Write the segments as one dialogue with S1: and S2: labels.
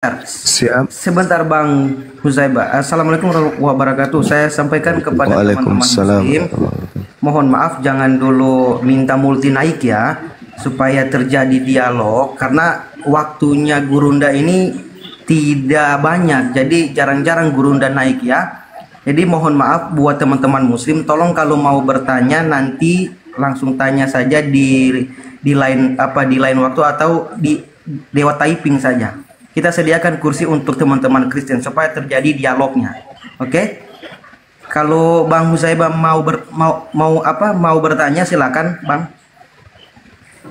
S1: Siap.
S2: Sebentar Bang Huzaiba. Assalamualaikum warahmatullahi wabarakatuh. Saya sampaikan kepada teman-teman muslim, mohon maaf jangan dulu minta multi naik ya, supaya terjadi dialog karena waktunya Gurunda ini tidak banyak, jadi jarang-jarang Gurunda naik ya. Jadi mohon maaf buat teman-teman muslim, tolong kalau mau bertanya nanti langsung tanya saja di lain waktu atau di lewat typing saja. Kita sediakan kursi untuk teman-teman Kristen supaya terjadi dialognya. Oke? Kalau Bang Huzaiba mau bertanya silakan, Bang.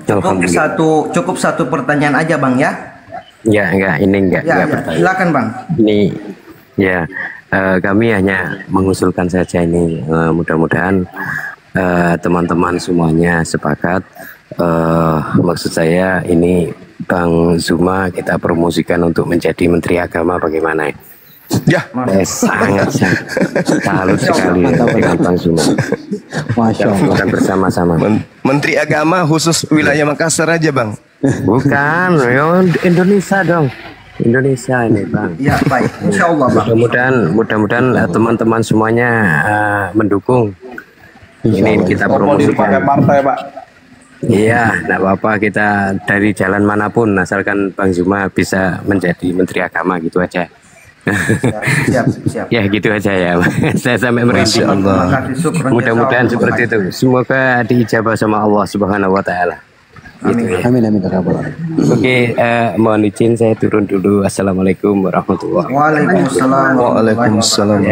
S2: Cukup satu pertanyaan aja, Bang ya.
S3: Ya, enggak
S2: ya,
S3: bertanya.
S2: Silakan, Bang.
S3: Ini ya kami hanya mengusulkan saja ini, mudah-mudahan teman-teman semuanya sepakat. Maksud saya ini Bang Zuma kita promosikan untuk menjadi Menteri Agama, bagaimana?
S1: Ya,
S3: sangat salut sekali dengan Bang Zuma.
S4: Masya Allah.
S3: Kita bersama-sama.
S1: Menteri Agama khusus wilayah Makassar aja, Bang.
S3: Bukan, Indonesia dong. Indonesia ini, Bang.
S2: Ya, baik. Insya Allah, Bang.
S3: Mudah-mudahan teman-teman semuanya mendukung. Ini kita promosikan.
S4: Partai, Pak.
S3: Iya, enggak apa-apa, kita dari jalan manapun asalkan Bang Zuma bisa menjadi Menteri Agama, gitu aja.
S2: Siap.
S3: Ya gitu aja ya. Saya sampai merinding. Mudah-mudahan seperti itu. Semoga diijabah sama Allah Subhanahu wa taala. Gitu ya.
S4: Amin.
S3: Oke, mohon izin saya turun dulu. Assalamualaikum warahmatullahi
S2: wabarakatuh.
S1: Waalaikumsalam.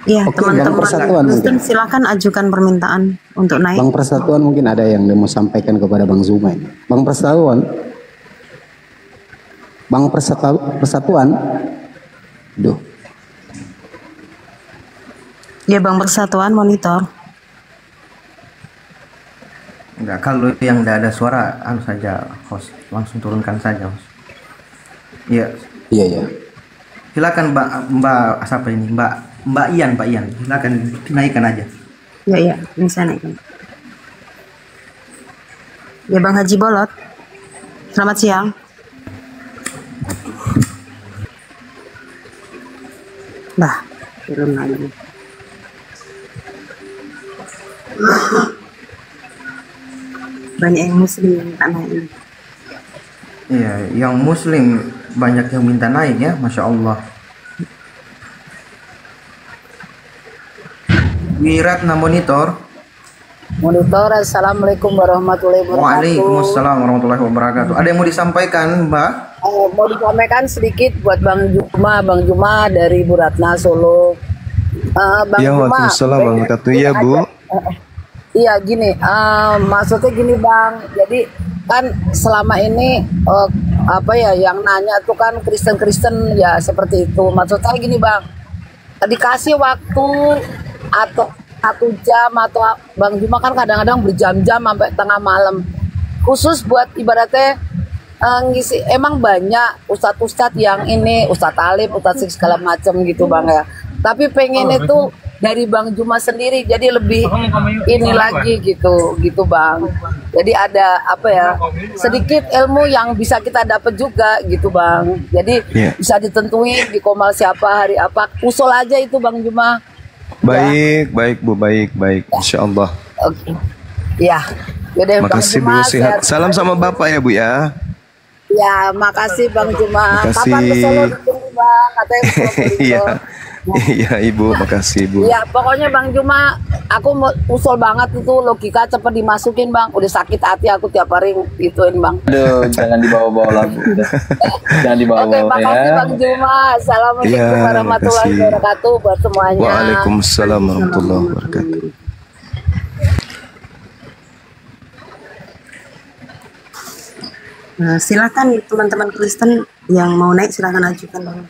S5: Ya,
S4: Oke,
S5: teman-teman
S4: Persatuan
S5: silakan ajukan permintaan untuk naik.
S4: Bang Persatuan mungkin ada yang mau sampaikan kepada Bang Zuma ini. Bang Persatuan. Duh.
S5: Ya, Bang Persatuan monitor.
S2: Enggak, kalau yang tidak ada suara, saja host, langsung turunkan saja host. Iya.
S4: Iya.
S2: Silakan Mbak siapa ini? Mbak Ian, silakan naikkan aja.
S5: Ya, bisa naikkan. Ya, Bang Haji Bolot. Selamat siang. Bah, turun lagi. Banyak yang muslim yang minta naik.
S2: Iya, yang muslim banyak yang minta naik ya, Masya Allah. Wiratna monitor.
S6: Assalamualaikum warahmatullahi wabarakatuh.
S2: Waalaikumsalam warahmatullahi wabarakatuh. Ada yang mau disampaikan, Mbak?
S6: Mau disampaikan sedikit buat Bang Juma dari Bu Ratna Solo. Bang
S1: Ya,
S6: Juma.
S1: waalaikumsalam warahmatullahi wabarakatuh. Ya, Bu.
S6: Iya gini, maksudnya gini Bang. Jadi kan selama ini yang nanya tuh kan Kristen ya seperti itu. Maksudnya gini Bang, dikasih waktu atau 1 jam atau Bang Juma kan kadang-kadang berjam-jam sampai tengah malam khusus buat ibaratnya ngisi. Emang banyak ustadz yang ini ustadz alim, ustadz segala macam gitu Bang ya, tapi pengen itu dari Bang Juma sendiri jadi lebih ini lagi gitu Bang. Jadi ada sedikit ilmu yang bisa kita dapat juga gitu Bang. Jadi bisa ditentuin di komal siapa hari apa, usul aja itu Bang Juma.
S1: Baik, Bu, baik. Insyaallah.
S6: Oke. Ya. Yaudah,
S1: makasih
S6: Bang Juma,
S1: Bu, sehat. Salam sama Bapak ya, Bu ya.
S6: Ya, makasih Bang Juma.
S1: Makasih.
S6: Kapan ke Solo ketemu Bang? Katanya
S1: Iya. Iya, Ibu, makasih, Bu.
S6: Ya, pokoknya Bang Juma, aku mau usul banget itu logika cepet dimasukin Bang. Udah sakit hati aku tiap hari gituin Bang.
S7: Aduh, jangan dibawa-bawa lagu. Jangan dibawa-bawa.
S6: Oke, makasih Bang Juma. Assalamualaikum warahmatullahi wabarakatuh buat semuanya.
S1: Waalaikumsalam warahmatullahi wabarakatuh.
S5: Silakan teman-teman Kristen yang mau naik silakan ajukan Bang.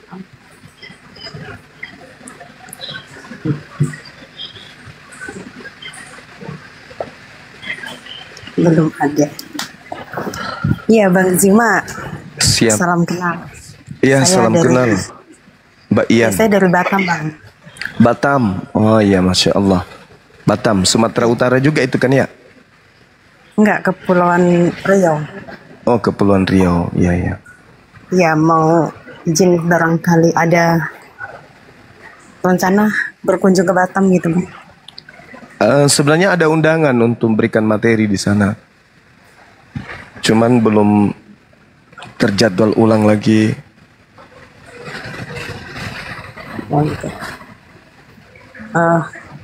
S5: Belum ada. Iya Bang Zuma.
S1: Siap.
S5: Salam kenal.
S1: Iya, salam kenal. Mbak Ian.
S5: Saya dari Batam Bang.
S1: Batam. Oh iya, Masya Allah. Batam, Sumatera Utara juga itu kan ya?
S5: Enggak, Kepulauan Riau.
S1: Oh, Kepulauan Riau. Iya, iya.
S5: Ya, mau izin barangkali ada rencana berkunjung ke Batam gitu, Bang.
S1: Sebenarnya ada undangan untuk memberikan materi di sana. Cuman belum terjadwal ulang lagi.
S5: Oh, gitu.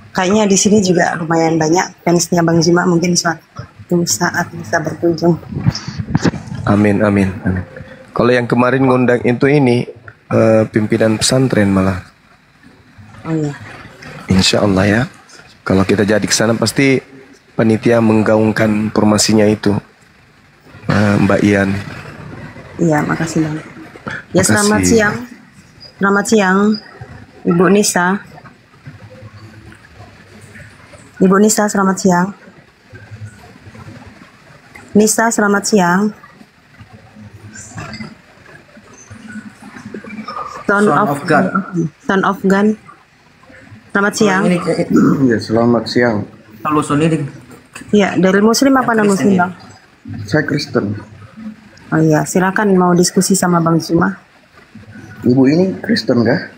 S5: Kayaknya di sini juga lumayan banyak fansnya Bang Zuma, mungkin suatu saat bisa berkunjung.
S1: Amin, amin, amin. Kalau yang kemarin ngundang itu ini pimpinan pesantren malah.
S5: Oh iya.
S1: Insya Allah ya. Kalau kita jadi ke sana pasti panitia menggaungkan informasinya itu. Mbak Ian.
S5: Iya, makasih Bang. Ya,
S1: Makasih.
S5: selamat siang. Selamat siang, Ibu Nisa. Ibu Nisa, selamat siang. Nisa, selamat siang. Son of God. Son of God. Selamat siang.
S8: Ya, selamat siang.
S2: Halo Sony.
S5: Ya, dari Muslim apa non Muslim, Bang?
S8: Saya Kristen.
S5: Oh iya, silakan mau diskusi sama Bang Zuma.
S8: Ibu ini Kristen kah?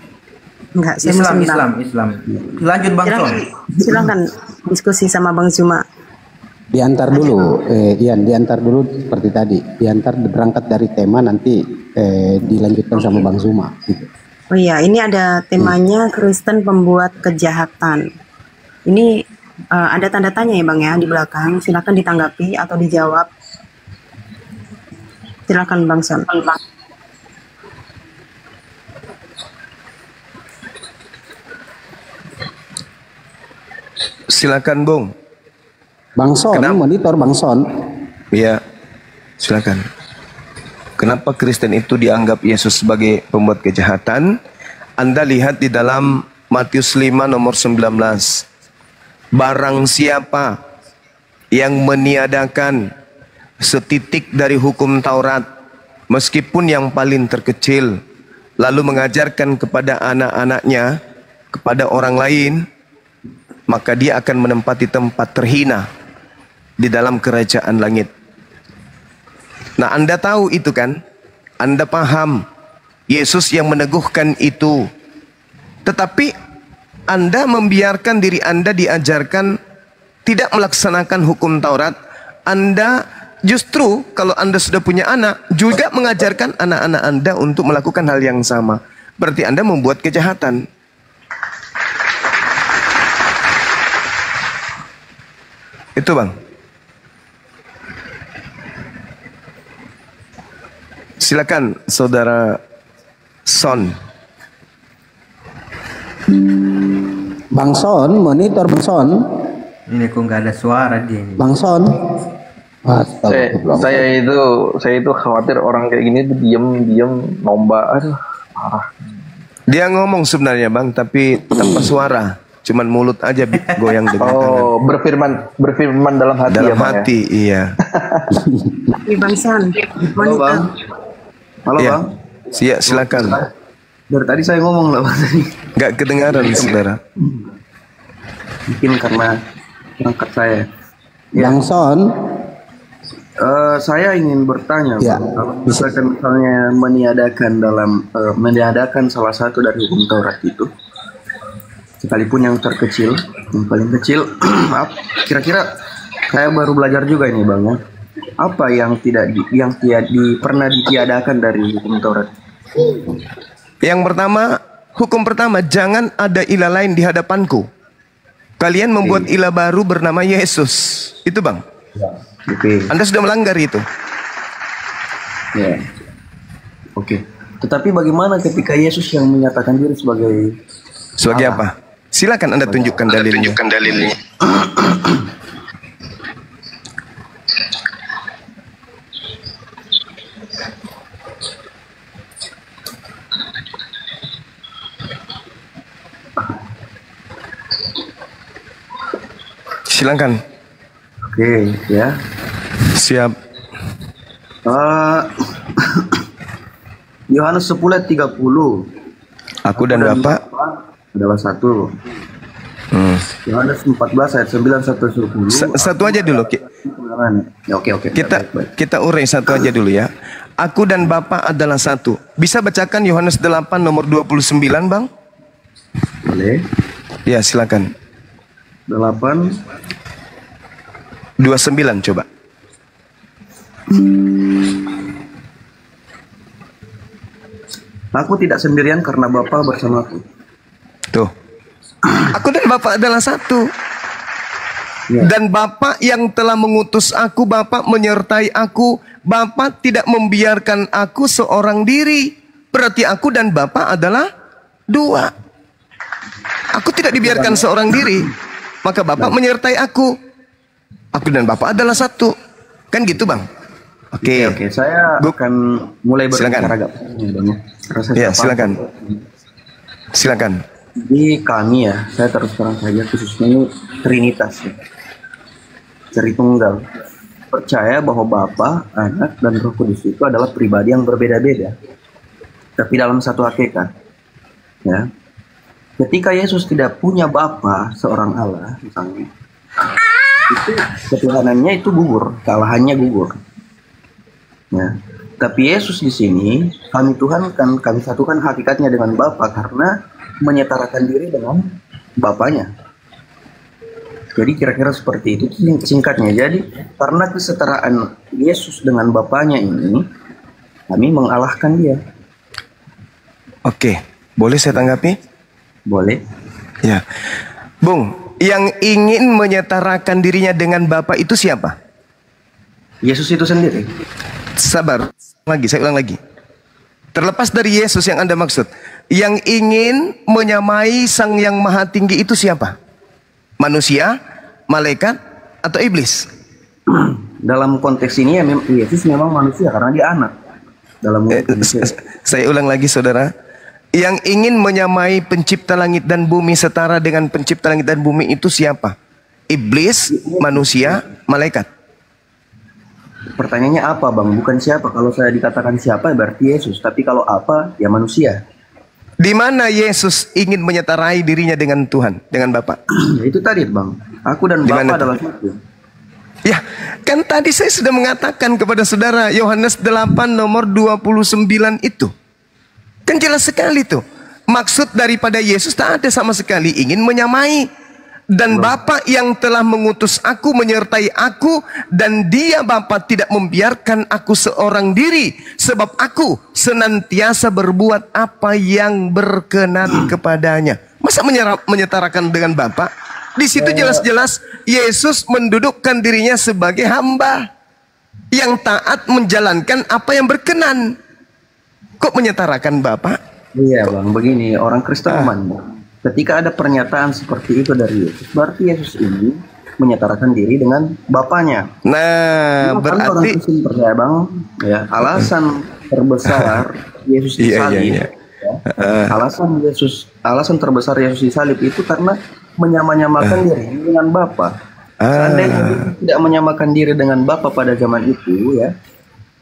S5: Enggak, saya
S2: Islam,
S5: Muslim, Bang.
S2: Islam. Lanjut Bang Son.
S5: Silakan diskusi sama Bang Zuma.
S4: Diantar dulu, Ian, diantar dulu seperti tadi. Diantar berangkat dari tema, nanti dilanjutkan sama Bang Zuma. Gitu.
S5: Oh iya, ini ada temanya Kristen pembuat kejahatan. Ini ada tanda tanya ya Bang ya di belakang. Silakan ditanggapi atau dijawab. Silakan Bang Son.
S1: Silakan Bung.
S4: Bang Son, monitor Bang Son.
S1: Iya, silakan. Kenapa Kristen itu dianggap Yesus sebagai pembuat kejahatan? Anda lihat di dalam Matius 5 nomor 19. Barang siapa yang meniadakan setitik dari hukum Taurat, meskipun yang paling terkecil, lalu mengajarkan kepada anak-anaknya, kepada orang lain, maka dia akan menempati tempat terhina di dalam kerajaan langit. Nah, Anda tahu itu kan? Anda paham Yesus yang meneguhkan itu. Tetapi Anda membiarkan diri Anda diajarkan tidak melaksanakan hukum Taurat. Anda justru kalau Anda sudah punya anak juga mengajarkan anak-anak Anda untuk melakukan hal yang sama. Berarti Anda membuat kejahatan. Itu Bang. Silakan Saudara Son.
S4: Bang Son, monitor Bang Son.
S2: Ini kok nggak ada suara dia.
S4: Bang Son.
S7: Saya itu khawatir orang kayak gini tuh diem nomba, aduh parah.
S1: Dia ngomong sebenarnya Bang, tapi tanpa suara, cuman mulut aja goyang dengan tangan.
S7: Oh, berfirman dalam hati.
S1: Dalam
S7: ya, Bang,
S1: hati,
S7: ya?
S1: iya.
S5: Bang Son,
S8: Halo Bang. Halo
S1: Ya,
S8: Bang.
S1: silakan.
S8: Dari tadi saya ngomong lah Bang tadi.
S1: Nggak kedengaran saudara.
S8: Mungkin karena perangkat saya.
S4: Bang Son.
S8: Saya ingin bertanya,
S4: Ya,
S8: Bang. Kalau misalnya meniadakan salah satu dari hukum Taurat itu, sekalipun yang terkecil, yang paling kecil, kira-kira saya baru belajar juga ini Bang ya. Apa yang pernah ditiadakan dari hukum Taurat?
S1: Yang pertama, hukum pertama, jangan ada ilah lain di hadapanku. Kalian membuat ilah baru bernama Yesus. Itu Bang.
S8: Oke.
S1: Anda sudah melanggar itu.
S8: Ya. Oke. Tetapi bagaimana ketika Yesus yang menyatakan diri sebagai
S1: apa? Silakan Anda tunjukkan dalilnya. Silakan.
S8: Oke, ya.
S1: Siap.
S8: Yohanes 10 ayat 30.
S1: Aku dan Bapak
S8: adalah satu. Yohanes 14 ayat 9 sampai 10.
S1: Satu aja dulu.
S8: Ya, oke.
S1: Kita urai satu aja dulu ya. Aku dan Bapa adalah satu. Bisa bacakan Yohanes 8 nomor 29, Bang?
S8: Boleh.
S1: Ya, silakan.
S8: 8
S1: 29 coba.
S8: Aku tidak sendirian karena Bapa bersamaku.
S1: Tuh. Aku dan Bapa adalah satu.
S8: Ya.
S1: Dan Bapa yang telah mengutus aku, Bapa menyertai aku. Bapa tidak membiarkan aku seorang diri. Berarti aku dan Bapa adalah dua. Aku tidak dibiarkan seorang diri. Maka Bapa menyertai aku. Aku dan Bapa adalah satu. Kan gitu, Bang? Oke.
S8: Saya akan mulai berbicara agak
S1: ya, silakan. Silakan.
S8: Di kami ya, saya terus terang saja khususnya ini Trinitas ya. Tritunggal. Percaya bahwa Bapa, Anak, dan Roh Kudus itu adalah pribadi yang berbeda-beda. Tapi dalam satu hakikat. Ya. Ketika Yesus tidak punya Bapa, seorang Allah misalnya, itu ketuhanannya itu gugur, kealahannya gugur. Ya. Tapi Yesus di sini, kami Tuhan kan kami satukan hakikatnya dengan Bapa karena menyetarakan diri dengan Bapanya. Jadi kira-kira seperti itu singkatnya. Jadi karena kesetaraan Yesus dengan Bapanya ini, kami mengalahkan dia.
S1: Oke, boleh saya tanggapi?
S8: Boleh.
S1: Ya, Bung, yang ingin menyetarakan dirinya dengan Bapa itu siapa?
S8: Yesus itu sendiri.
S1: Sabar, saya ulang lagi. Terlepas dari Yesus yang Anda maksud, yang ingin menyamai Sang Yang Maha Tinggi itu siapa? Manusia, malaikat, atau iblis?
S8: Dalam konteks ini ya Yesus memang manusia karena dia anak.
S1: Saya ulang lagi, saudara. Yang ingin menyamai pencipta langit dan bumi setara dengan pencipta langit dan bumi itu siapa? Iblis, manusia, malaikat?
S8: Pertanyaannya apa, Bang? Bukan siapa. Kalau saya dikatakan siapa berarti Yesus. Tapi kalau apa, ya manusia.
S1: Di mana Yesus ingin menyetarai dirinya dengan Tuhan, dengan Bapa?
S8: Ya, itu tadi, Bang. Aku dan Bapa adalah satu.
S1: Ya, kan tadi saya sudah mengatakan kepada saudara Yohanes 8 nomor 29 itu. Kan jelas sekali tuh. Maksud daripada Yesus tak ada sama sekali ingin menyamai. Dan Bapa yang telah mengutus aku menyertai aku, dan dia Bapa tidak membiarkan aku seorang diri, sebab aku senantiasa berbuat apa yang berkenan kepadanya. Masa menyetarakan dengan Bapa? Di situ jelas-jelas Yesus mendudukkan dirinya sebagai hamba yang taat menjalankan apa yang berkenan. Kok menyetarakan Bapa?
S8: Iya, Bang, begini, orang Kristen memandang ketika ada pernyataan seperti itu dari Yesus, berarti Yesus ini menyetarakan diri dengan Bapanya.
S1: Nah, berarti
S8: orang percaya, Bang, ya, alasan terbesar Yesus disalib, alasan terbesar Yesus disalib itu karena menyamakan diri dengan Bapa. Seandainya tidak menyamakan diri dengan Bapa pada zaman itu, ya,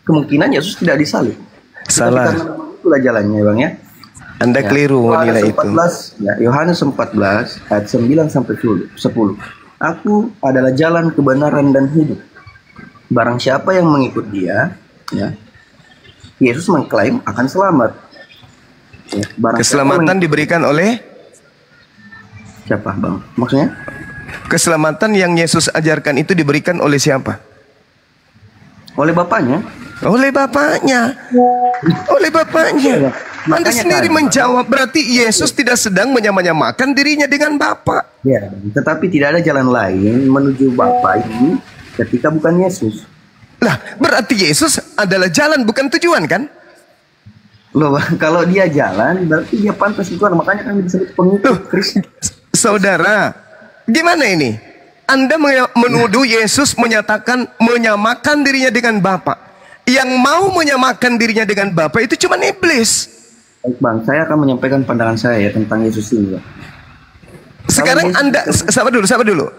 S8: kemungkinan Yesus tidak disalib.
S1: Salah.
S8: Karena itulah jalannya, Bang, ya.
S1: Anda keliru menilai itu.
S8: Ya, Yohanes 14 ayat 9 sampai 10. Aku adalah jalan, kebenaran, dan hidup. Barang siapa yang mengikut dia, ya, Yesus mengklaim akan selamat. Ya,
S1: keselamatan diberikan oleh
S8: siapa, Bang? Maksudnya?
S1: Keselamatan yang Yesus ajarkan itu diberikan oleh siapa?
S8: Oleh Bapanya.
S1: Oleh Bapanya. Oleh Bapanya. Anda sendiri menjawab, berarti Yesus tidak sedang menyamakan dirinya dengan Bapa.
S8: Ya, tetapi tidak ada jalan lain menuju Bapa ini ketika bukan Yesus.
S1: Lah, berarti Yesus adalah jalan bukan tujuan, kan?
S8: Loh, kalau dia jalan berarti dia pantas itu, makanya kan disebut pengikut Kristus.
S1: Saudara, gimana ini? Anda menuduh Yesus menyatakan menyamakan dirinya dengan Bapa. Yang mau menyamakan dirinya dengan Bapa itu cuma iblis.
S8: Baik, Bang, saya akan menyampaikan pandangan saya ya tentang Yesus ini, Bang.
S1: Sekarang Anda, sabar dulu,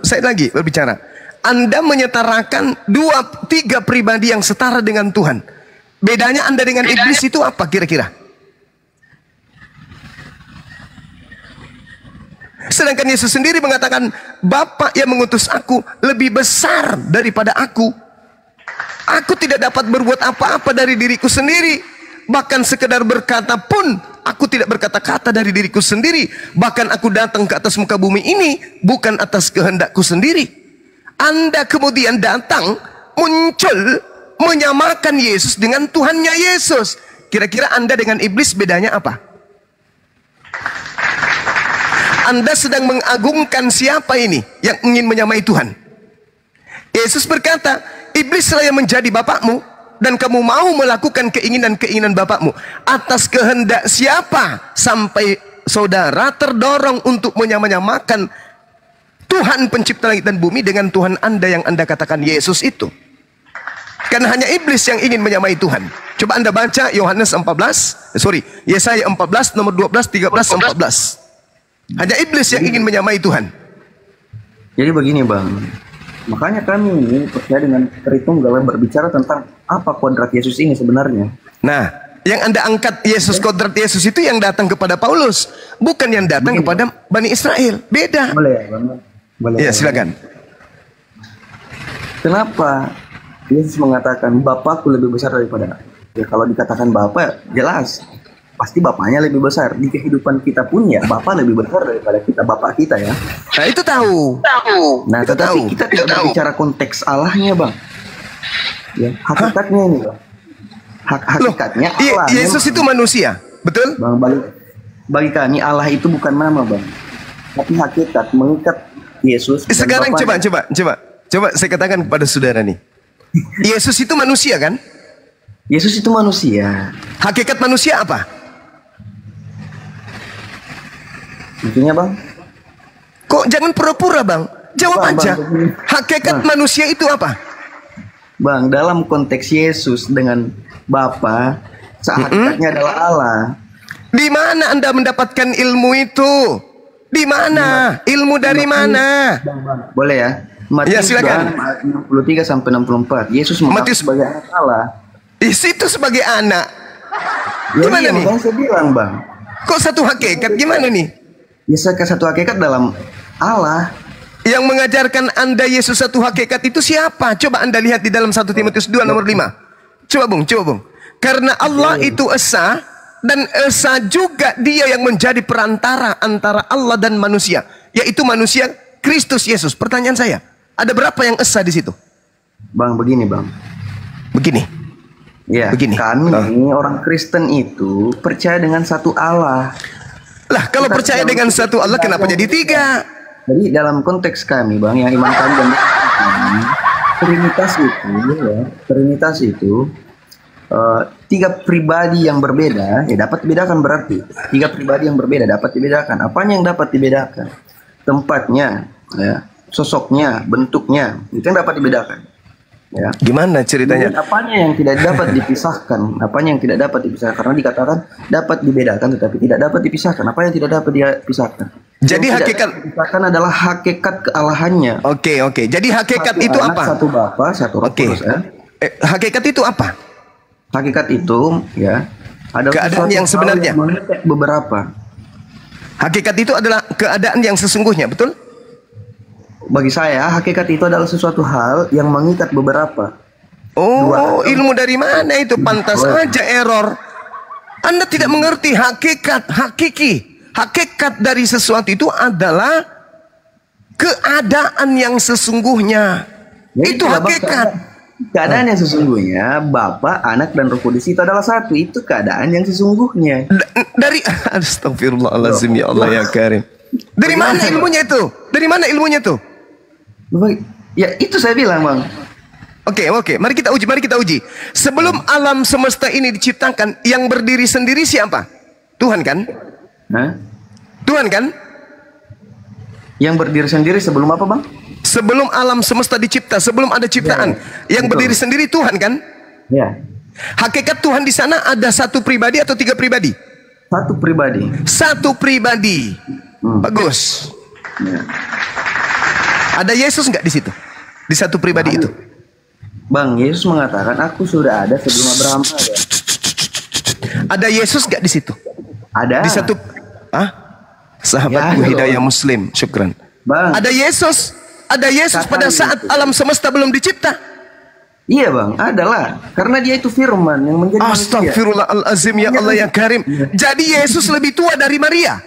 S1: saya lagi berbicara. Anda menyetarakan 2-3 pribadi yang setara dengan Tuhan. Bedanya Anda dengan iblis itu apa kira-kira? Sedangkan Yesus sendiri mengatakan, Bapa yang mengutus aku lebih besar daripada aku. Aku tidak dapat berbuat apa-apa dari diriku sendiri. Bahkan sekedar berkata pun, aku tidak berkata-kata dari diriku sendiri. Bahkan aku datang ke atas muka bumi ini bukan atas kehendakku sendiri. Anda kemudian datang, muncul, menyamakan Yesus dengan Tuhannya Yesus. Kira-kira Anda dengan iblis bedanya apa? Anda sedang mengagungkan siapa ini yang ingin menyamai Tuhan? Yesus berkata, iblislah yang menjadi bapakmu, dan kamu mau melakukan keinginan-keinginan bapakmu. Atas kehendak siapa sampai saudara terdorong untuk menyamakan Tuhan pencipta langit dan bumi dengan Tuhan Anda yang Anda katakan Yesus itu? Karena hanya iblis yang ingin menyamai Tuhan. Coba Anda baca Yesaya 14 nomor 12, 13, 14. Hanya iblis yang ingin menyamai Tuhan.
S8: Jadi begini Bang, makanya kami ini percaya dengan Tritunggal berbicara tentang apa kodrat Yesus ini sebenarnya.
S1: Nah, yang Anda angkat Yesus, kodrat Yesus itu yang datang kepada Paulus, bukan yang datang kepada Bani Israel. Beda.
S8: Boleh ya Bang? Boleh.
S1: Ya, silakan.
S8: Kenapa Yesus mengatakan Bapakku lebih besar daripada aku? Ya kalau dikatakan Bapa, jelas pasti Bapaknya lebih besar. Di kehidupan kita pun ya Bapa lebih besar daripada kita, Bapak kita ya.
S1: Nah itu tahu.
S8: Nah
S1: kita
S8: tetapi
S1: tahu.
S8: kita tidak berbicara konteks Allahnya Bang. Ya, hakikatnya ini Bang. Hakikatnya Allah.
S1: Yesus itu manusia, betul?
S8: Bang, bagi kami Allah itu bukan nama Bang, tapi hakikat mengikat Yesus.
S1: Sekarang coba saya katakan kepada saudara nih. Yesus itu manusia kan?
S8: Yesus itu manusia.
S1: Hakikat manusia apa?
S8: Maksudnya Bang?
S1: Kok jangan pura-pura Bang? Jawab aja. Hakikat manusia itu apa?
S8: Bang, dalam konteks Yesus dengan Bapa, hakikatnya adalah Allah.
S1: Di mana Anda mendapatkan ilmu itu? Di mana? Ilmu dari mana?
S8: Bang. Boleh ya? Matius
S1: silakan.
S8: 63 sampai 64. Yesus mengaku sebagai anak Allah.
S1: Itu sebagai anak.
S8: Gimana nih? Saya bilang Bang.
S1: Kok satu hakikat? Gimana nih?
S8: Ya satu hakikat dalam Allah.
S1: Yang mengajarkan Anda Yesus satu hakikat itu siapa? Coba Anda lihat di dalam 1 Timotius 2 nomor 5. Coba Bung. Karena Allah itu esa, dan esa juga dia yang menjadi perantara antara Allah dan manusia, yaitu manusia Kristus Yesus. Pertanyaan saya, ada berapa yang esa di situ?
S8: Bang, begini Bang.
S1: Begini.
S8: Ya, kami orang Kristen itu percaya dengan satu Allah.
S1: Lah, kalau percaya dengan satu Allah, kenapa jadi tiga?
S8: Jadi dalam konteks kami Bang, yang iman kami dan Trinitas itu tiga pribadi yang berbeda ya dapat dibedakan. Berarti tiga pribadi yang berbeda dapat dibedakan. Apanya yang dapat dibedakan? Tempatnya, ya, sosoknya, bentuknya, itu yang dapat dibedakan. Ya. Gimana ceritanya? Dan apanya yang tidak dapat dipisahkan? Apanya yang tidak dapat dipisahkan? Karena dikatakan dapat dibedakan, tetapi tidak dapat dipisahkan. Apa yang tidak dapat dipisahkan? Jadi yang hakikat dipisahkan adalah hakikat kealahannya.
S1: Oke. Jadi hakikat
S8: satu
S1: itu
S8: anak,
S1: apa?
S8: Satu Bapa, satu Roh Kudus.
S1: Hakikat itu apa?
S8: Hakikat itu ya adalah
S1: keadaan yang sebenarnya.
S8: Beberapa.
S1: Hakikat itu adalah keadaan yang sesungguhnya, betul?
S8: Bagi saya, hakikat itu adalah sesuatu hal yang mengikat beberapa.
S1: Oh, ilmu dari mana itu? Pantas aja error. Anda tidak mengerti hakikat, hakiki. Hakikat dari sesuatu itu adalah keadaan yang sesungguhnya.
S8: Jadi
S1: itu hakikat.
S8: Keadaan yang sesungguhnya, Bapa, Anak, dan Roh Kudus itu adalah satu. Itu keadaan yang sesungguhnya.
S1: Dari astagfirullahaladzim, ya Allah ya Karim. Dari mana ilmunya itu? Dari mana ilmunya itu?
S8: Ya itu saya bilang Bang.
S1: Oke. Mari kita uji. Sebelum alam semesta ini diciptakan, yang berdiri sendiri siapa? Tuhan kan? Tuhan kan? Yang berdiri sendiri sebelum apa Bang? Sebelum alam semesta dicipta, sebelum ada ciptaan, yang berdiri sendiri Tuhan kan?
S8: Ya.
S1: Hakikat Tuhan di sana ada satu pribadi atau tiga pribadi?
S8: Satu pribadi.
S1: Satu pribadi. Bagus.
S8: Ya.
S1: Ada Yesus nggak di situ? Di satu pribadi itu?
S8: Bang, Yesus mengatakan aku sudah ada sebelum Abraham ada.
S1: Ada Yesus nggak di situ?
S8: Ada.
S1: Di satu. Sahabatku
S8: Ya,
S1: Hidayah Muslim, syukran.
S8: Bang.
S1: Ada Yesus pada saat alam semesta belum dicipta.
S8: Iya bang, adalah karena dia itu firman yang menjadi manusia.
S1: Astagfirullahalazim ya Allah ya Karim. Jadi Yesus lebih tua dari Maria.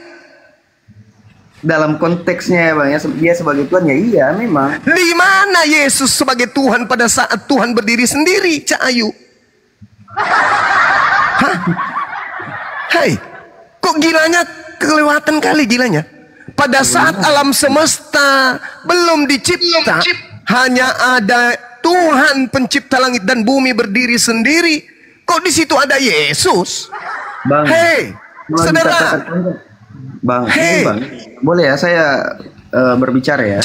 S8: Dalam konteksnya ya bang, ya dia sebagai Tuhan ya iya memang.
S1: Di mana Yesus sebagai Tuhan pada saat Tuhan berdiri sendiri, Cak Ayu? Hah? Hai, kok gilanya kelewatan kali gilanya? Pada saat alam semesta belum dicipta, hanya ada Tuhan pencipta langit dan bumi berdiri sendiri. Kok di situ ada Yesus?
S8: Bang,
S1: hei, saudara.
S8: Bang,
S1: hei,
S8: bang, boleh ya saya berbicara ya?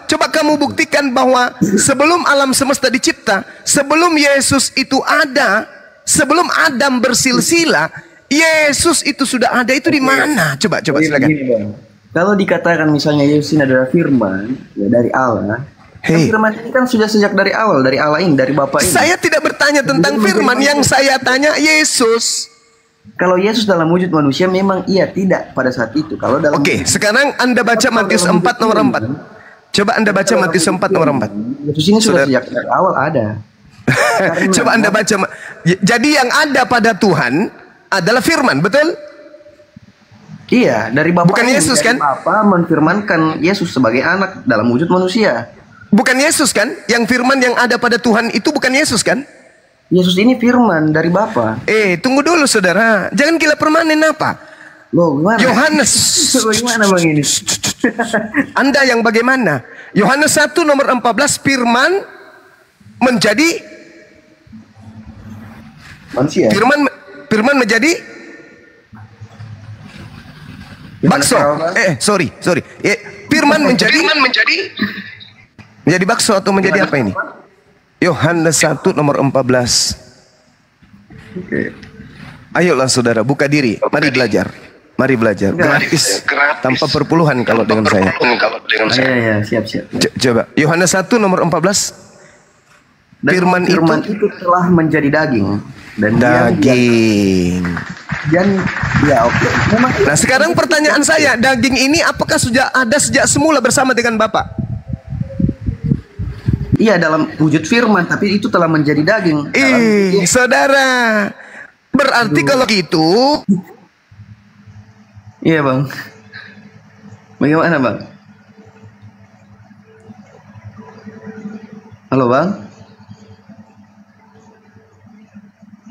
S1: Coba kamu buktikan bahwa sebelum alam semesta dicipta, sebelum Yesus itu ada, sebelum Adam bersilsilah, Yesus itu sudah ada. Itu di mana? Coba silakan.
S8: Begini, bang. Kalau dikatakan misalnya Yesus ini adalah firman ya dari Allah. Hey. Firman ini kan sudah sejak dari awal, dari Allah ini, dari Bapa ini.
S1: Saya tidak bertanya tentang firman, yang saya tanya Yesus.
S8: Kalau Yesus dalam wujud manusia memang iya tidak pada saat itu. Kalau dalam
S1: Oke, sekarang Anda baca Matius 4 nomor 4. Coba Anda baca Matius 4 nomor 4.
S8: Yesus ini sudah sejak dari awal ada.
S1: Coba Anda baca. Jadi yang ada pada Tuhan adalah firman, betul?
S8: Iya, dari Bapa.
S1: Bukan Yesus kan?
S8: Bapa menfirmankan Yesus sebagai anak dalam wujud manusia.
S1: Bukan Yesus kan? Yang firman yang ada pada Tuhan itu bukan Yesus kan?
S8: Yesus ini firman dari Bapa.
S1: Tunggu dulu saudara. Jangan gila permanen apa?
S8: Loh, gimana?
S1: Yohanes.
S8: Bagaimana bang ini?
S1: Anda yang bagaimana? Yohanes 1 nomor 14, firman menjadi
S8: manusia.
S1: Firman menjadi bakso. Sorry. Firman menjadi bakso atau menjadi apa ini? Yohanes 1 nomor 14.
S8: Oke.
S1: Ayolah saudara, buka diri. Mari belajar. Gratis. Tanpa perpuluhan kalau dengan saya.
S8: Ya, siap.
S1: Coba. Yohanes 1 nomor 14.
S8: Firman itu telah menjadi daging. Dan ya oke.
S1: Nah sekarang pertanyaan saya, daging ini apakah sudah ada sejak semula bersama dengan Bapa?
S8: Iya, dalam wujud firman, tapi itu telah menjadi daging.
S1: Saudara, berarti kalau gitu,
S8: iya bang. Bagaimana bang? Halo bang.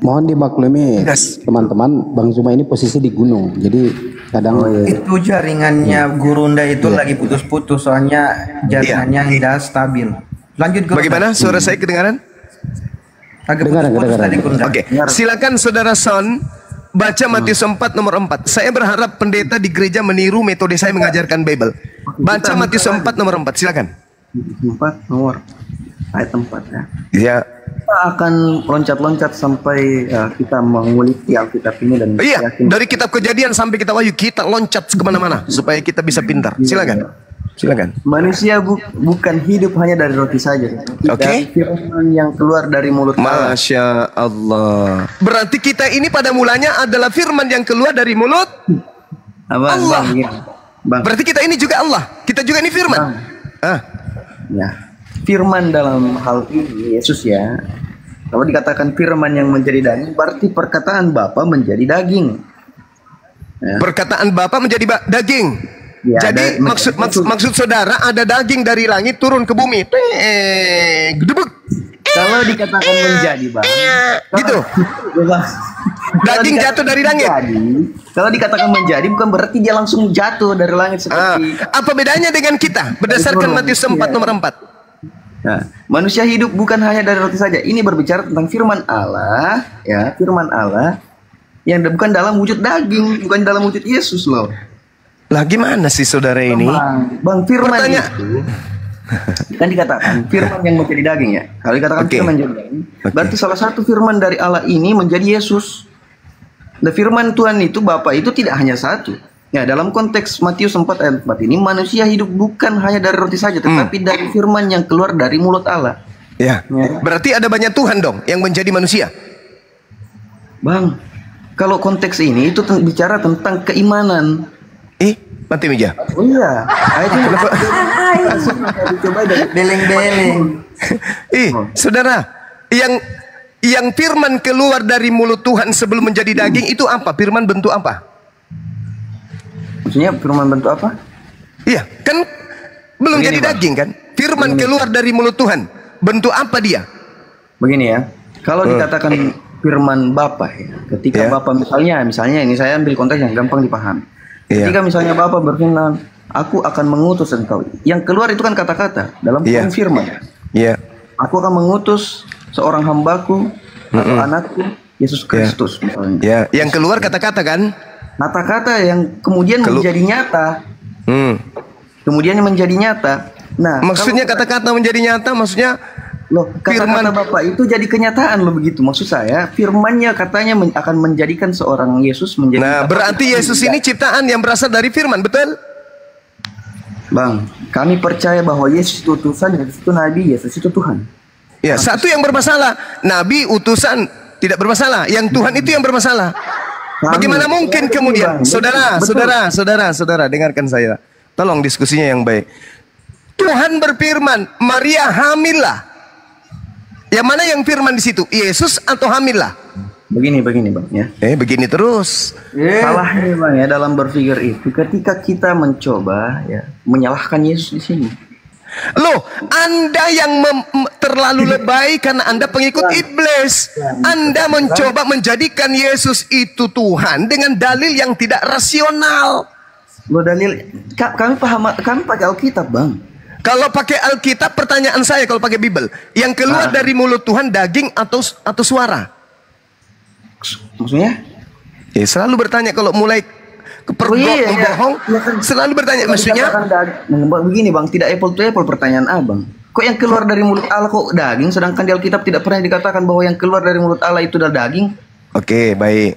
S4: Mohon dimaklumi teman-teman, Bang Zuma ini posisi di gunung, jadi kadang
S2: itu jaringannya Gurunda itu lagi putus-putus, soalnya jaringannya tidak stabil. Lanjut Gurunda.
S1: Bagaimana suara saya kedengaran?
S2: Agak putus-putus tadi Gurunda.
S1: Oke, silakan saudara Son baca Matius 4 nomor 4. Saya berharap pendeta di gereja meniru metode saya mengajarkan Bible. Baca Matius 4 nomor 4, silakan.
S8: 4 nomor ayat 4 ya.
S1: Ya.
S8: Kita akan loncat-loncat sampai kita menguliti Alkitab ini dan
S1: dari kitab Kejadian sampai kitab Wahyu kita loncat kemana-mana supaya kita bisa pintar. Silakan.
S8: Manusia bukan hidup hanya dari roti saja. Dari firman yang keluar dari mulut Allah.
S1: Masya Allah. Berarti kita ini pada mulanya adalah firman yang keluar dari mulut Allah.
S8: Bang.
S1: Berarti kita ini juga Allah. Kita juga ini firman.
S8: Ya. Firman dalam hal ini Yesus ya. Kalau dikatakan firman yang menjadi daging, berarti perkataan Bapa menjadi daging. Ya. Perkataan Bapa menjadi daging. Ya,
S1: jadi maksud saudara ada daging dari langit turun ke bumi.
S8: Kalau dikatakan menjadi bang,
S1: gitu. Daging jatuh dari langit.
S8: Kalau dikatakan menjadi bukan berarti dia langsung jatuh dari langit seperti.
S1: Apa bedanya dengan kita? Berdasarkan Matius 4 nomor 4.
S8: Nah, manusia hidup bukan hanya dari roti saja. Ini berbicara tentang firman Allah, ya, firman Allah yang bukan dalam wujud daging, bukan dalam wujud Yesus loh.
S1: Lah gimana sih saudara ini?
S8: Bang, firman itu kan dikatakan firman yang menjadi daging ya. Kalau dikatakan firman menjadi daging, berarti salah satu firman dari Allah ini menjadi Yesus. Dan firman Tuhan itu Bapa itu tidak hanya satu. Ya, dalam konteks Matius 4 ayat 4 ini manusia hidup bukan hanya dari roti saja, tetapi dari firman yang keluar dari mulut Allah.
S1: Ya. Berarti ada banyak Tuhan dong yang menjadi manusia.
S8: Bang, kalau konteks ini itu bicara tentang keimanan.
S1: Mati Mija.
S8: Oh iya. Itu coba
S2: Beleng-beleng.
S1: Saudara, yang firman keluar dari mulut Tuhan sebelum menjadi daging itu apa? Firman bentuk apa?
S8: Maksudnya firman bentuk apa?
S1: Iya, kan belum
S8: Begini,
S1: jadi
S8: Bang.
S1: daging kan? Firman keluar dari mulut Tuhan. Bentuk apa dia?
S8: Begini ya. Kalau dikatakan firman Bapa ya, ketika Bapa misalnya ini saya ambil konteks yang gampang dipahami. Ketika misalnya Bapa berfirman, aku akan mengutus engkau. Yang keluar itu kan kata-kata dalam firman.
S1: Iya.
S8: Aku akan mengutus seorang hambaku atau anakku Yesus Kristus misalnya.
S1: Ya, yang keluar kata-kata kan?
S8: Kata-kata yang kemudian menjadi nyata. Kemudian menjadi nyata. Nah,
S1: maksudnya kata-kata menjadi nyata, maksudnya
S8: kata-kata Bapak itu jadi kenyataan loh begitu. Maksud saya, firman-Nya katanya akan menjadikan seorang Yesus menjadi.
S1: Nah, berarti Yesus ini ciptaan yang berasal dari firman, betul?
S8: Bang, kami percaya bahwa Yesus itu utusan, Yesus itu nabi, Yesus itu Tuhan.
S1: Ya, satu yang bermasalah, nabi utusan tidak bermasalah, yang Tuhan itu yang bermasalah. Bagaimana mungkin kemudian, saudara, dengarkan saya. Tolong diskusinya yang baik. Tuhan berfirman, Maria hamillah. Yang mana yang firman di situ? Yesus atau hamillah?
S8: Begini Bang ya.
S1: Begini terus.
S8: Salahnya Bang ya dalam berpikir itu ketika kita mencoba ya menyalahkan Yesus di sini.
S1: Loh, Anda yang terlalu lebay karena Anda pengikut iblis. Anda mencoba menjadikan Yesus itu Tuhan dengan dalil yang tidak rasional.
S8: Loh, dalil kami pakai Alkitab, Bang.
S1: Kalau pakai Alkitab, pertanyaan saya kalau pakai Bible, yang keluar dari mulut Tuhan daging atau suara?
S8: Maksudnya?
S1: Ya, selalu bertanya kalau mulai bohong, selalu bertanya. Maksudnya?
S8: Begini Bang, tidak apple to apple pertanyaan Abang. Kok yang keluar dari mulut Allah kok daging, sedangkan di Alkitab tidak pernah dikatakan bahwa yang keluar dari mulut Allah itu adalah daging?
S1: Oke, baik.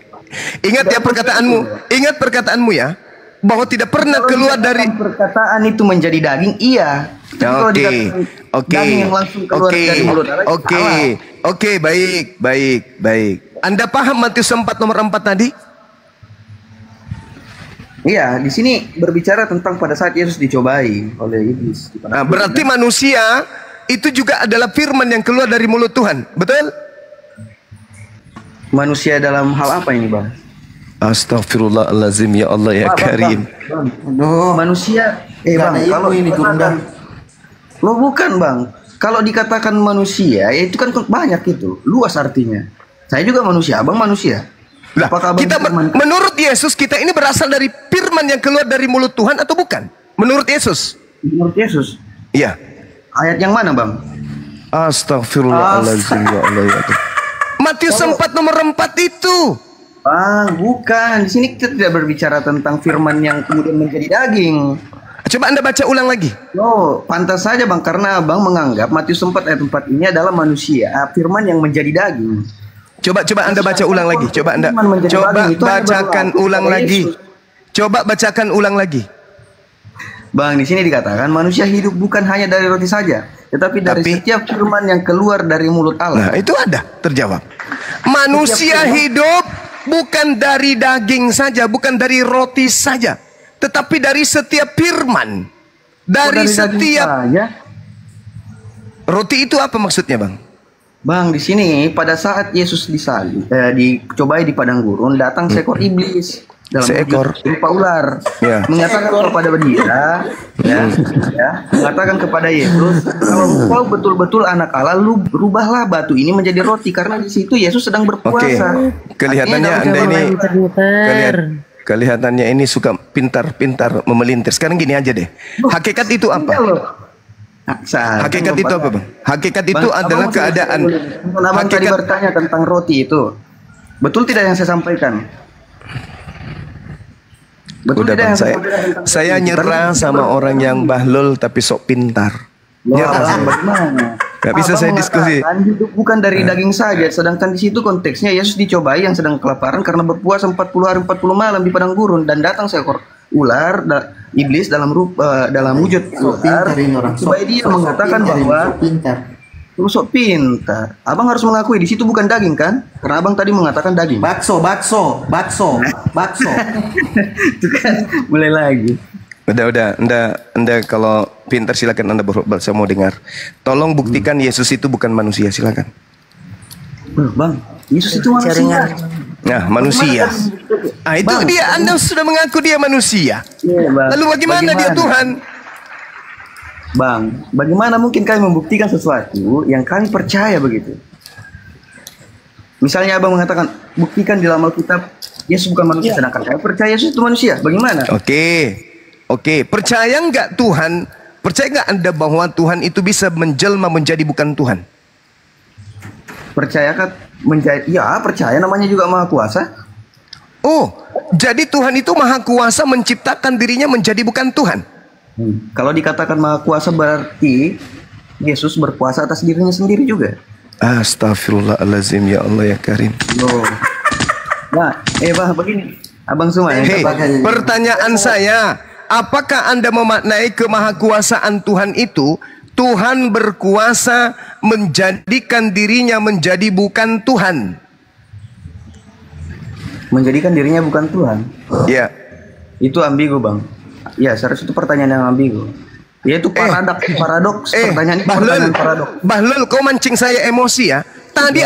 S1: Ingat ya perkataanmu ya, bahwa tidak pernah keluar dari
S8: perkataan itu menjadi daging, iya.
S1: Oke, baik. Anda paham Matius 4 nomor 4 tadi?
S8: Iya, di sini berbicara tentang pada saat Yesus dicobai oleh iblis.
S1: Nah, berarti manusia itu juga adalah firman yang keluar dari mulut Tuhan, betul?
S8: Manusia dalam hal apa ini, Bang?
S1: Astaghfirullahalazim, ya Allah ya Karim.
S8: Manusia, Bang, kalau ini lo bukan Bang. Kalau dikatakan manusia, ya itu kan banyak itu, luas artinya. Saya juga manusia, Abang manusia.
S1: Lah, kita menurut Yesus kita ini berasal dari firman yang keluar dari mulut Tuhan atau bukan? Menurut Yesus?
S8: Menurut Yesus?
S1: Iya.
S8: Ayat yang mana, Bang?
S1: Astaghfirullahalazim, ya Allah ya. Matius 4 nomor 4 itu.
S8: Bang, bukan. Di sini kita tidak berbicara tentang firman yang kemudian menjadi daging.
S1: Coba Anda baca ulang lagi.
S8: Oh, pantas saja Bang, karena Abang menganggap Matius 4 ayat 4 ini adalah manusia, firman yang menjadi daging.
S1: Coba Anda baca ulang lagi. Coba bacakan ulang lagi.
S8: Bang, di sini dikatakan manusia hidup bukan hanya dari roti saja, tetapi dari setiap firman yang keluar dari mulut Allah.
S1: Nah, itu ada terjawab. Manusia hidup bukan dari daging saja, bukan dari roti saja, tetapi dari setiap firman. Dari setiap roti itu apa maksudnya, Bang?
S8: Bang, di sini pada saat Yesus dicobai di padang gurun, datang seekor iblis dalam rupa ular, mengatakan kepada dia, mengatakan kepada Yesus, kalau kau betul-betul anak Allah, lu rubahlah batu ini menjadi roti, karena di situ Yesus sedang berpuasa.
S1: Kelihatannya Anda ini kelihatannya ini suka pintar-pintar memelintir. Sekarang gini aja deh. Hakikat itu apa? Hakikat itu apa, Bang? Hakikat itu adalah keadaan.
S8: Abang tadi bertanya tentang roti itu. Betul tidak yang saya sampaikan?
S1: Betul. Udah, Bang, saya nyerah sama orang yang bahlul tapi sok pintar. Gak bisa saya diskusi.
S8: Hidup bukan dari daging saja, sedangkan di situ konteksnya Yesus dicobai yang sedang kelaparan karena berpuasa 40 hari 40 malam di padang gurun, dan datang seekor ular, iblis dalam wujud ular, supaya dia mengatakan bahwa sok pintar. Abang harus mengakui di situ bukan daging kan? Karena Abang tadi mengatakan daging.
S2: Bakso.
S8: Itu kan mulai lagi.
S1: Udah, anda kalau pintar silakan anda berkhutbah, saya mau dengar. Tolong buktikan Yesus itu bukan manusia, silakan.
S8: Bang, Yesus itu manusia.
S1: Nah, manusia. Ah, itu bang, dia, anda sudah mengaku dia manusia. Iya, bang. Lalu bagaimana dia Tuhan?
S8: Bang, bagaimana mungkin kami membuktikan sesuatu yang kami percaya begitu? Misalnya abang mengatakan, buktikan di dalam Alkitab Yesus bukan manusia, sedangkan saya percaya Yesus itu manusia. Bagaimana?
S1: Oke, percaya nggak Tuhan? Percaya nggak anda bahwa Tuhan itu bisa menjelma menjadi bukan Tuhan?
S8: Percaya kan? Ya, percaya, namanya juga Maha Kuasa.
S1: Oh, jadi Tuhan itu Maha Kuasa menciptakan dirinya menjadi bukan Tuhan.
S8: Kalau dikatakan Maha Kuasa berarti Yesus berkuasa atas dirinya sendiri juga.
S1: Astagfirullahaladzim, ya Allah ya Karim.
S8: Nah, bang, begini, abang semua.
S1: Pertanyaan saya, apakah anda memaknai kemahakuasaan Tuhan itu? Tuhan berkuasa menjadikan dirinya menjadi bukan Tuhan.
S8: Menjadikan dirinya bukan Tuhan.
S1: Ya.
S8: Itu ambigu, bang. Ya, seharusnya itu pertanyaan yang ambigu. Yaitu paradoks. Pertanyaan itu pertanyaan paradoks.
S1: Bahlul, kau mancing saya emosi ya. Tadi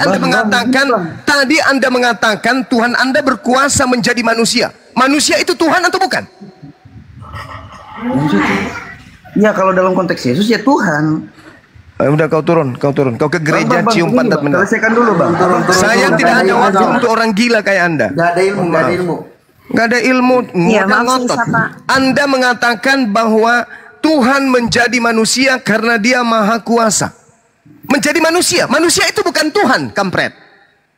S1: Anda mengatakan Tuhan Anda berkuasa menjadi manusia. Manusia itu Tuhan atau bukan?
S8: Ya, kalau dalam konteks Yesus ya Tuhan.
S1: Udah kau turun. Kau ke gereja cium pantat mendak.
S8: Selesaikan dulu, bang.
S1: Saya tidak ada waktu untuk orang gila kayak Anda.
S8: Gak ada ilmu.
S5: Iya,
S1: ngotot. Anda mengatakan bahwa Tuhan menjadi manusia karena dia maha kuasa. Menjadi manusia. Manusia itu bukan Tuhan, kampret.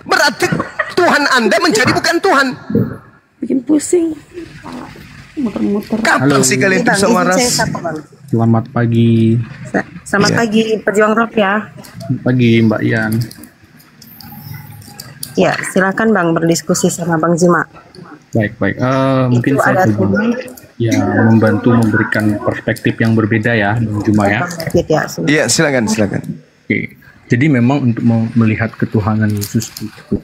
S1: Berarti Tuhan Anda menjadi bukan Tuhan.
S5: Bikin pusing. Muter-muter.
S1: Kapan sih kalian itu sewaras?
S9: Selamat pagi.
S5: Selamat pagi, Pejuang Rock ya.
S9: Pagi, Mbak Ian.
S5: Ya, silakan Bang berdiskusi sama Bang Zuma.
S9: Baik. Mungkin saya membantu memberikan perspektif yang berbeda ya, Bang Zuma ya.
S1: Iya, silakan.
S9: Oke. Jadi memang untuk melihat ketuhanan Yesus itu,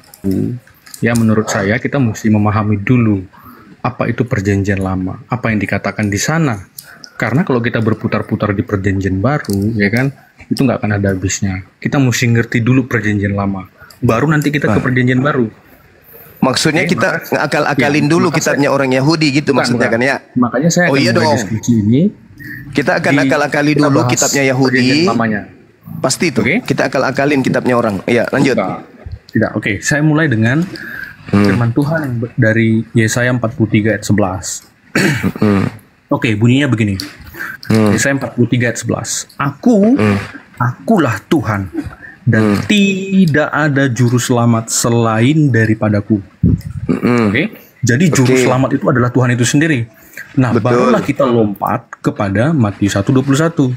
S9: ya menurut saya kita mesti memahami dulu apa itu perjanjian lama, apa yang dikatakan di sana. Karena kalau kita berputar-putar di perjanjian baru, ya kan, itu nggak akan ada habisnya. Kita mesti ngerti dulu perjanjian lama, baru nanti kita ke perjanjian baru.
S1: Maksudnya kita akal-akalin dulu kitabnya orang Yahudi gitu maksudnya kan ya?
S9: Makanya saya akan diskusi ini.
S1: Kita akan akal-akali dulu kitabnya Yahudi. Pasti itu. Kita akal-akalin kitabnya orang. Iya, lanjut.
S9: Tidak. Oke, saya mulai dengan firman Tuhan yang dari Yesaya 43 ayat 11. Oke, bunyinya begini. Yesaya 43 ayat 11. Akulah Tuhan, dan tidak ada juru selamat selain daripadaku. Oke, jadi juru selamat itu adalah Tuhan itu sendiri. Nah, barulah kita lompat kepada Matius 1:21.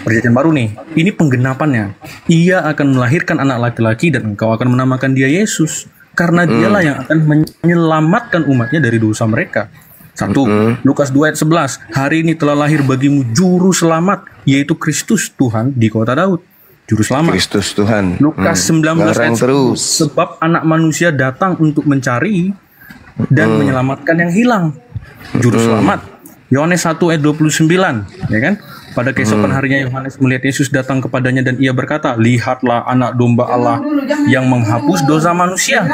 S9: Perjanjian baru nih. Ini penggenapannya. Ia akan melahirkan anak laki-laki dan engkau akan menamakan dia Yesus. Karena dialah yang akan menyelamatkan umatnya dari dosa mereka. 1. Lukas 2 ayat 11. Hari ini telah lahir bagimu juru selamat, yaitu Kristus Tuhan di kota Daud. Juru selamat.
S1: Kristus Tuhan.
S9: Lukas 19 ayat 10. Sebab anak manusia datang untuk mencari dan menyelamatkan yang hilang. Juru selamat. Yohanes 1 ayat 29. Ya kan? Pada keesokan harinya Yohanes melihat Yesus datang kepadanya dan ia berkata, lihatlah anak domba Allah yang menghapus dosa manusia.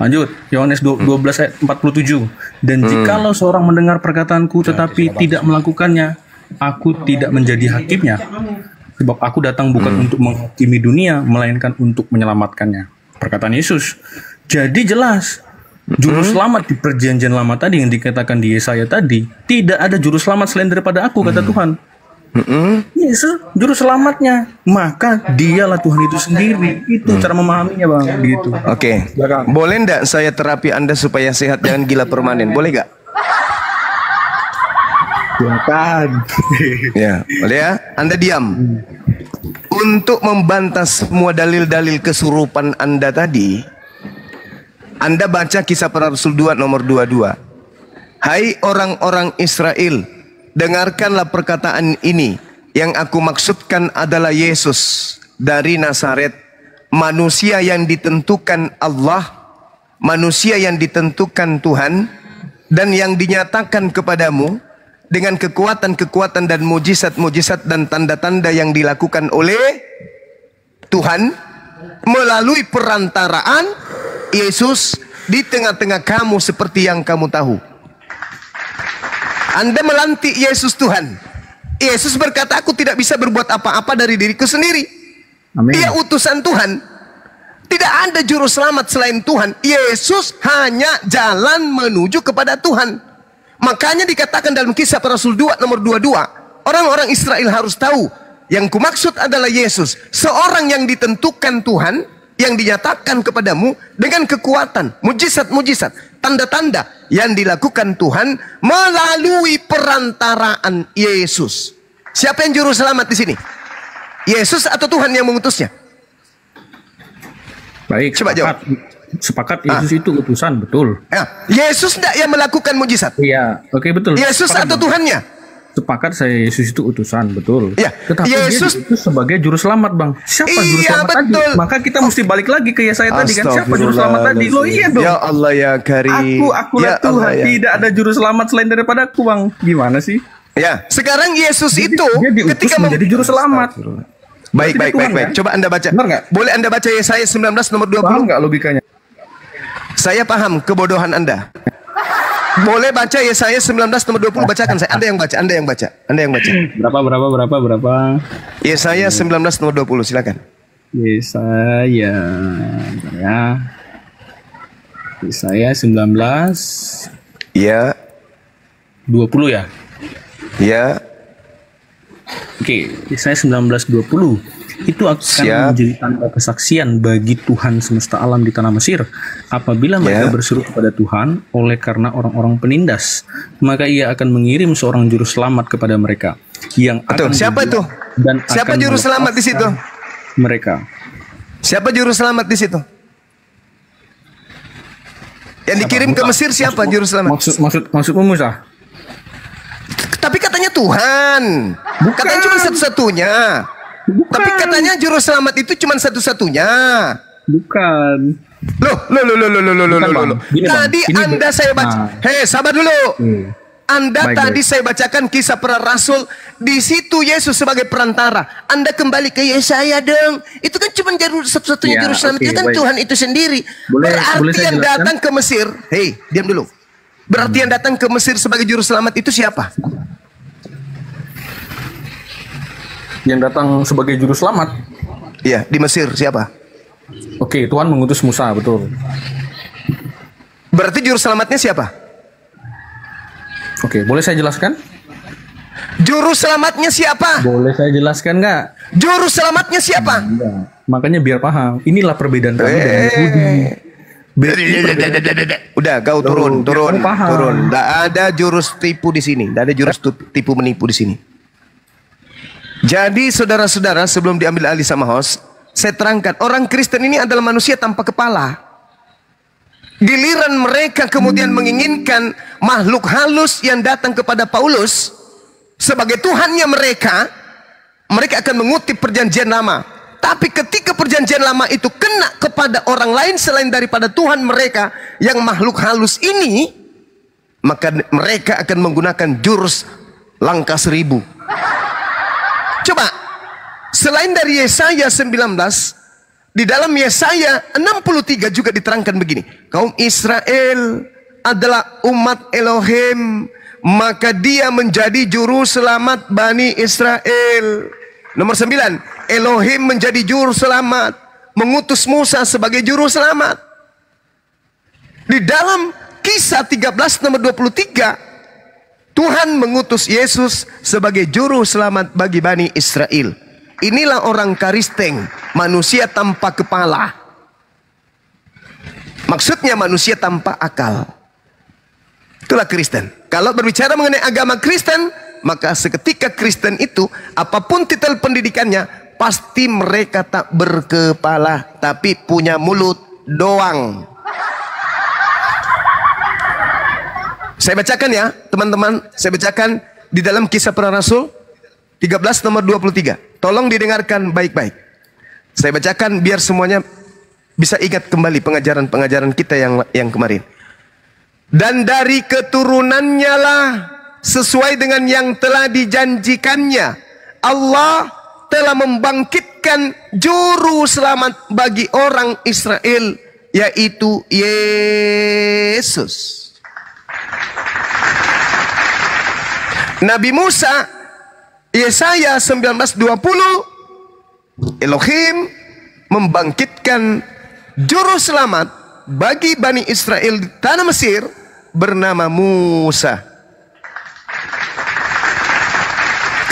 S9: Lanjut, Yohanes 12 ayat 47. Dan jikalau seorang mendengar perkataanku tetapi tidak melakukannya, aku tidak menjadi hakimnya. Sebab aku datang bukan untuk menghakimi dunia, melainkan untuk menyelamatkannya. Perkataan Yesus. Jadi jelas, juru selamat di perjanjian lama tadi yang dikatakan di Yesaya tadi, tidak ada juru selamat selain daripada aku, kata Tuhan. Yesus juru selamatnya, maka dialah Tuhan itu sendiri. Itu cara memahaminya, Bang, gitu.
S1: Oke. Boleh enggak saya terapi Anda supaya sehat, jangan gila permanen? Boleh enggak?
S9: Silakan.
S1: Ya, boleh ya? Anda diam. Untuk membantah semua dalil-dalil kesurupan Anda tadi, Anda baca Kisah Para Rasul 2 nomor 22. Hai orang-orang Israel, dengarkanlah perkataan ini. Yang aku maksudkan adalah Yesus dari Nazaret, manusia yang ditentukan Allah, manusia yang ditentukan Tuhan, dan yang dinyatakan kepadamu dengan kekuatan-kekuatan dan mujizat-mujizat dan tanda-tanda yang dilakukan oleh Tuhan melalui perantaraan Yesus di tengah-tengah kamu seperti yang kamu tahu. Anda melantik Yesus Tuhan. Yesus berkata, aku tidak bisa berbuat apa-apa dari diriku sendiri.
S9: Amin.
S1: Dia utusan Tuhan. Tidak ada juru selamat selain Tuhan. Yesus hanya jalan menuju kepada Tuhan. Makanya dikatakan dalam Kisah Para Rasul 2 nomor 22, orang-orang Israel harus tahu, yang kumaksud adalah Yesus, seorang yang ditentukan Tuhan, yang dinyatakan kepadamu dengan kekuatan, mujizat-mujizat, tanda-tanda yang dilakukan Tuhan melalui perantaraan Yesus. Siapa yang juru selamat di sini? Yesus atau Tuhan yang mengutusnya?
S9: Baik,
S1: coba jawab.
S9: Sepakat Yesus itu utusan, betul.
S1: Ya, Yesus tidak yang melakukan mujizat.
S9: Iya, oke betul.
S1: Yesus
S9: sepakat,
S1: atau Tuhannya?
S9: Sepakat saya, Yesus itu utusan, betul.
S1: Ya,
S9: tetapi
S1: Yesus
S9: itu sebagai juru selamat, Bang. Siapa juru selamat
S1: betul.
S9: tadi? Maka kita mesti balik lagi ke Yesaya tadi kan. Siapa juru selamat tadi? Loh iya dong.
S1: Ya Allah ya Karim.
S9: Akulah Tuhan. Allah, ya. Tidak ada juru selamat selain daripada aku, Bang. Gimana sih?
S1: Ya, sekarang Yesus
S9: jadi,
S1: itu
S9: dia ketika menjadi juru selamat.
S1: Baik. Coba Anda baca. Boleh Anda baca Yesaya 19 nomor 20?
S9: Paham nggak logikanya?
S1: Saya paham kebodohan Anda. Boleh baca Yesaya 19 nomor 20, bacakan saya. Anda yang baca.
S9: Berapa?
S1: Yesaya 19 nomor 20, silakan.
S9: Yesaya 19
S1: ya
S9: 20 ya?
S1: Ya.
S9: Oke, Yesaya 19:20 itu akan menjadi tanda kesaksian bagi Tuhan semesta alam di tanah Mesir. Apabila mereka berseru kepada Tuhan oleh karena orang-orang penindas, maka Ia akan mengirim seorang juru selamat kepada mereka yang akan
S1: siapa itu?
S9: Dan
S1: siapa juru selamat di situ?
S9: Mereka.
S1: Siapa juru selamat di situ? Yang dikirim ke Mesir siapa juru selamat?
S9: Maksudmu Musa?
S1: Tapi katanya Tuhan.
S9: Bukan.
S1: Katanya cuma satu-satunya. Bukan. Tapi katanya juru selamat itu cuma satu-satunya.
S9: Bukan.
S1: Loh. Tadi Anda saya baca. Hei, sabar dulu. Anda tadi saya bacakan Kisah Para Rasul. Di situ Yesus sebagai perantara. Anda kembali ke Yesaya dong. Itu kan cuma satu-satunya juru selamat. Itu kan Tuhan itu sendiri. Berarti yang datang ke Mesir. Hei, diam dulu. Berarti yang datang ke Mesir sebagai juru selamat itu siapa?
S9: Yang datang sebagai juru selamat?
S1: Iya, di Mesir siapa?
S9: Oke, Tuhan mengutus Musa, betul.
S1: Berarti juru selamatnya siapa?
S9: Oke, boleh saya jelaskan?
S1: Juru selamatnya siapa?
S9: Boleh saya jelaskan nggak?
S1: Juru selamatnya siapa?
S9: Enggak. Makanya biar paham. Inilah perbedaan kami dengan Yahudi.
S1: Udah, kau turun. Tidak ada jurus tipu di sini. Tidak ada jurus tipu menipu di sini. Jadi saudara-saudara, sebelum diambil alih sama host, saya terangkan, orang Kristen ini adalah manusia tanpa kepala. Giliran mereka kemudian menginginkan makhluk halus yang datang kepada Paulus sebagai Tuhannya mereka akan mengutip perjanjian lama. Tapi ketika perjanjian lama itu kena kepada orang lain selain daripada Tuhan mereka yang makhluk halus ini, maka mereka akan menggunakan jurus langkah 1000. Coba, selain dari Yesaya 19, di dalam Yesaya 63 juga diterangkan begini. Kaum Israel adalah umat Elohim, maka dia menjadi juru selamat Bani Israel. Nomor 9, Elohim menjadi juru selamat, mengutus Musa sebagai juru selamat. Di dalam Kisah 13 nomor 23, Tuhan mengutus Yesus sebagai juru selamat bagi Bani Israel. Inilah orang Kristen, manusia tanpa kepala. Maksudnya manusia tanpa akal. Itulah Kristen. Kalau berbicara mengenai agama Kristen, maka seketika Kristen itu, apapun titel pendidikannya, pasti mereka tak berkepala, tapi punya mulut doang. Saya bacakan ya, teman-teman. Saya bacakan di dalam Kisah Para Rasul 13 nomor 23. Tolong didengarkan baik-baik. Saya bacakan biar semuanya bisa ingat kembali pengajaran-pengajaran kita yang kemarin. Dan dari keturunannya lah sesuai dengan yang telah dijanjikannya, Allah telah membangkitkan juru selamat bagi orang Israel, yaitu Yesus. Nabi Musa, Yesaya 19:20, Elohim membangkitkan juru selamat bagi Bani Israel di tanah Mesir bernama Musa.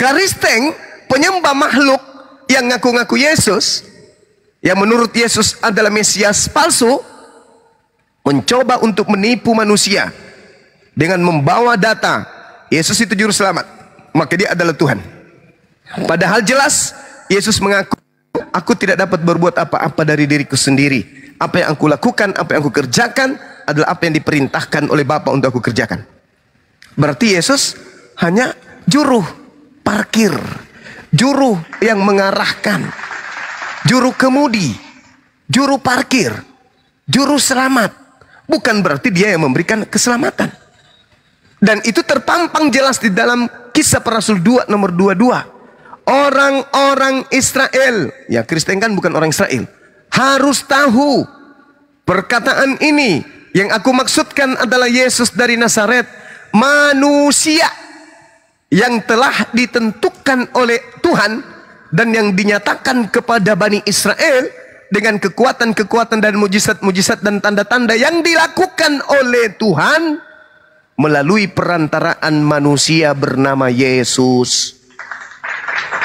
S1: Kristen, penyembah makhluk yang ngaku-ngaku Yesus, yang menurut Yesus adalah Mesias palsu, mencoba untuk menipu manusia dengan membawa data Yesus itu juru selamat, maka dia adalah Tuhan. Padahal jelas Yesus mengaku, aku tidak dapat berbuat apa-apa dari diriku sendiri. Apa yang aku lakukan, apa yang aku kerjakan adalah apa yang diperintahkan oleh Bapa untuk aku kerjakan. Berarti Yesus hanya juru parkir, juru yang mengarahkan, juru kemudi, juru parkir, juru selamat. Bukan berarti dia yang memberikan keselamatan. Dan itu terpampang jelas di dalam Kisah Para Rasul 2 nomor 22. Orang-orang Israel, ya Kristen kan bukan orang Israel, harus tahu perkataan ini. Yang aku maksudkan adalah Yesus dari Nazaret, manusia yang telah ditentukan oleh Tuhan dan yang dinyatakan kepada Bani Israel dengan kekuatan-kekuatan dan mujizat-mujizat dan tanda-tanda yang dilakukan oleh Tuhan melalui perantaraan manusia bernama Yesus.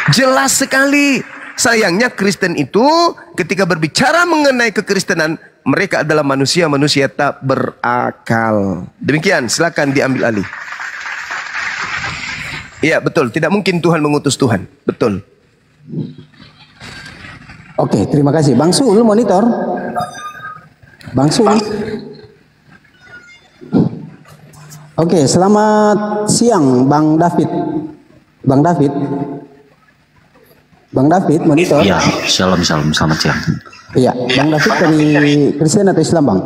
S1: Jelas sekali. Sayangnya Kristen itu ketika berbicara mengenai kekristenan, mereka adalah manusia-manusia tak berakal. Demikian, silakan diambil alih. Iya, betul. Tidak mungkin Tuhan mengutus Tuhan. Betul.
S4: Oke, terima kasih. Bang Sul, monitor. Bang Sul. Oke, selamat siang Bang David. Bang David. Bang David, monitor.
S10: Ya, shalom, selamat siang.
S4: Iya, Bang David dari Kristen atau Islam, Bang?